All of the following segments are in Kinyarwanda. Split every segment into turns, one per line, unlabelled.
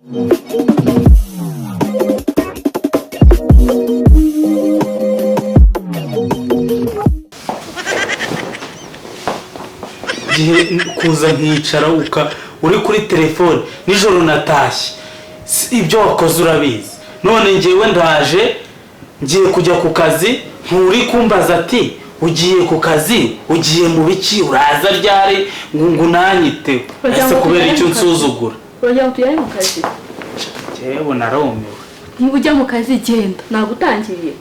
kuza nkicara uri kuri telefone nijoro natashye ibyo wakoze urabizi none ngewe ndaje ngiye kujya ku kazi nturi kumbaza ati ugiye ku kazi ugiye mu biki uraza ryari ngo nanyite ese kubera icyo nsuzugura
urajya utujyane mu kazi
jewe naromewe
niba ujya mu kazi genda nagutangiriye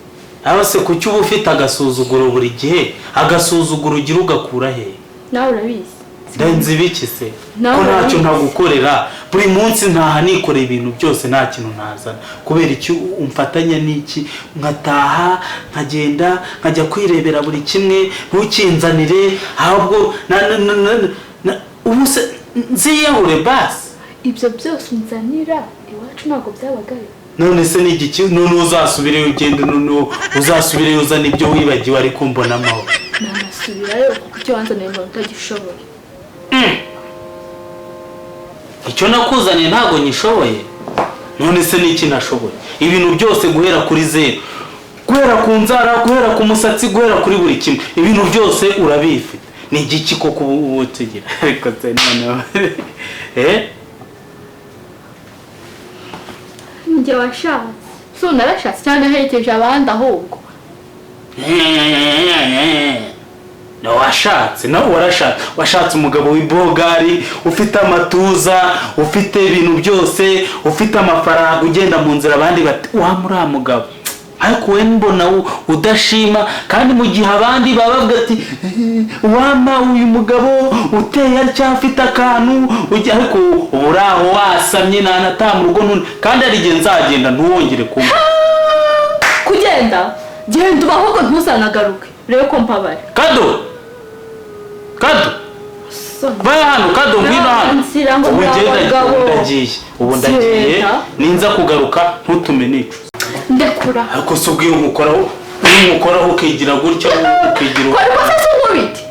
aho se kuki uba ufite agasuzuguro buri gihe agasuzuguro ugira ugakura he
nawe urabizi
nzi biki se ko ntacyo ntagukorera buri munsi ntaha nikoreye ibintu byose nta kintu ntazana kubera icyo umfatanya n'iki nkataha nkagenda nkajya kwirebera buri kimwe ntukinzanire ahubwo ubu se nziyahure basi
ibyo byose unzanira iwacu ntabwo byabagayo
none se n'igiki none uzasubireyo ugenda none uzasubireyo uzana ibyo wibagiwe ariko mbona amahoro
nanasubirayo kuko icyo wanzaniye mbona utagishoboye
icyo nakuzaniye ntabwo nyishoboye none se n'iki nashoboye ibintu byose guhera kuri zeru guhera ku nzara guhera ku musatsi guhera kuri buri kimwe ibintu byose urabifite ni igiki koko ubu tugira ariko se noneho
njye washatse so narashatse cyangwa naherekeje abandi ahubwo
washatse nawe washatse umugabo w'ibogari ufite amatuza ufite ibintu byose ufite amafaranga ugenda mu nzira abandi bati uriya mugabo ariko we mbona udashima kandi mu gihe abandi babavuga ati wama uyu mugabo uteye atya afite akantu ariko ubu uraho wasamye ntanataha mu rugo none kandi hari igihe nzagenda ntuwongere kumva
kugenda genda uba ahubwo ntuzanagaruke rero ko mpabare
kado baya hano kado ngwino hano ubu ndagiye ninza kugaruka ntutume nicuza
ndekura
ariko se ubwiye umukoraho ukigira gutya ukigira
uko ariko se nkubiti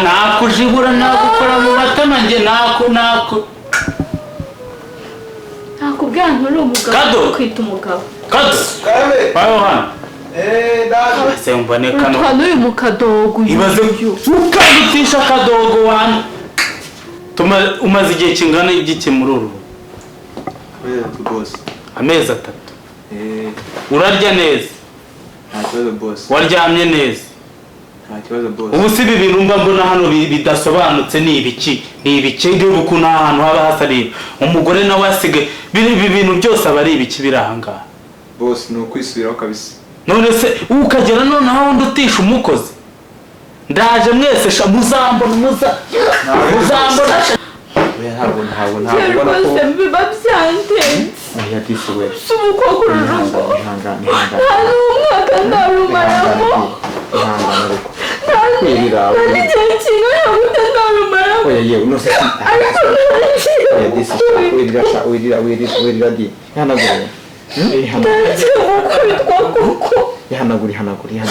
nakujibura nagukora mu matama njye
nakubwira nturi umugabo kwita umugabo
kado baya hano ase mboneka no
utwana uyu mukadogo
ibaze ukadutisha akadogo wana umaze igihe kingana igike muri uru amezi 3 urarya neza waryamye neza ubu si ibi bintu mbona hano bidasobanutse ni ibiki reba ukuntu ahantu haba hasarira umugore nawe asigaye ibi bintu byose aba ari ibiki biri ahangaha
bose ni ukwisubiraho kabisa
none se ukagera noneho wundi utisha umukozi ndaje mwese muzambona
rwose biba byandenze si umukobwa ururugo nta n'umwaka ndarumaramo nta n'igihe kingana gute ndarumaramo
ihanagura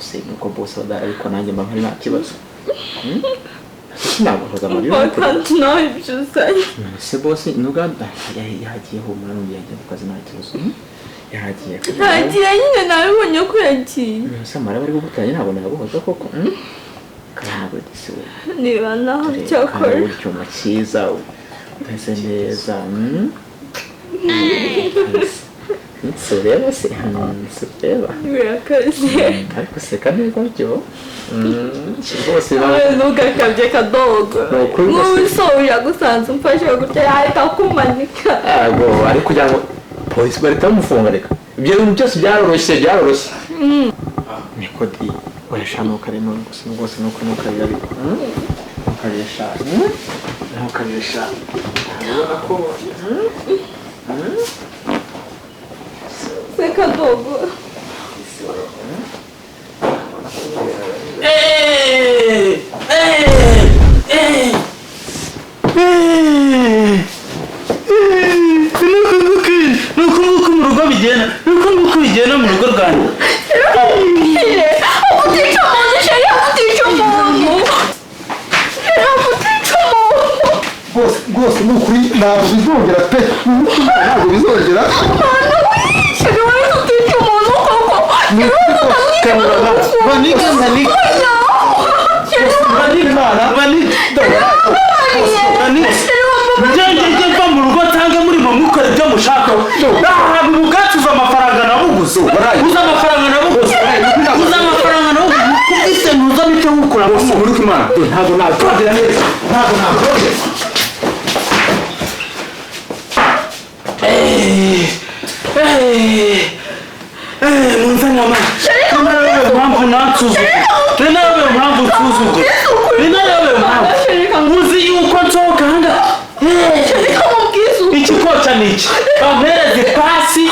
se nuko bose badara ariko nanjye mba mpari nta kibazo naguhoza amarira
kandi nawe ibyo uzanye
se bose n'uganda yagiye humura n'undi yagiye ku kazi nta kibazo yagiye
nyine nabibonye ko yagiye
se amara bari gukutanya ntabwo naguhoza koko kanagura disi we
niba naho cyakora
kandi icyuma cyiza umeze neza nsureba se nsureba
birakaze
ariko seka neza byo rwose
ntugakabye kadogo nk'usoje agusanze umfashe gutya yahita akumanika
yego ariko kugira ngo polisi bahita bamufunga reka ibyo bintu byose byaroroshye niko di urashanuka rero rwose nuko nukarira ariko ntukaresha urabona ko
seka dogo
nuko mu rugo bigenda mu rugo rwanjye
amutica umuntu sheri amutica umuntu
bose
rwose ni ukuri ntabwo bizongera pe ntabwo bizongera
sheri wari tutica umuntu koko
Vanike njye mva mu rugo cyangwa muri mu mukora ibyo mushaka ahantu ubwatsi amafaranga nabuguze uza amafaranga nabuguze uza amafaranga nabuguze kubise ntuza bite wukura
muri kumana ntabwo nabyongera neza ntabwo nabyongera
munzani amana mpamvu nansuzugura nawe mpamvu nsuzugura nawe mpamvu uzi yuko nsohoka ahangaha ikikoca ni iki bampereze ipasi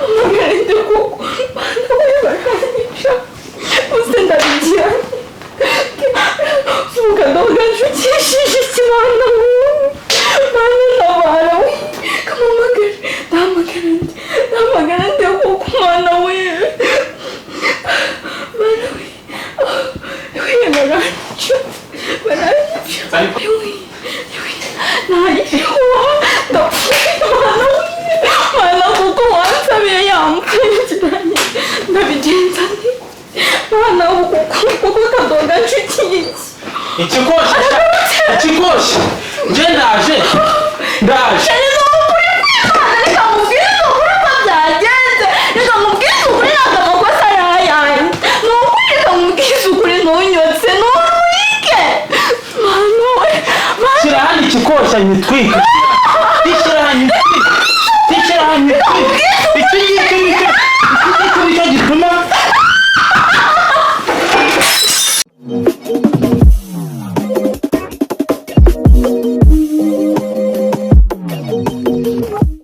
Amagarinde kuko bana we bakanyica uze ndabigira umugabo ganshukishije ikibana ntabara we ndamagarinde kuko mwana we baranyica ntayihuha ndapfuye mwana kuko wansabiye yamukurikiranye ndabigenza nti mwana kuko kadoga nshukiye
ikikoshi nje ndaje
reka mubwire ukuri ko byagenze reka mubwire ukuri ntabwo amakosa yayanjye ni ukuri reka mubwire ukuri ntunyotse nturike mwana we
shyira hano ikikoshi nyitwike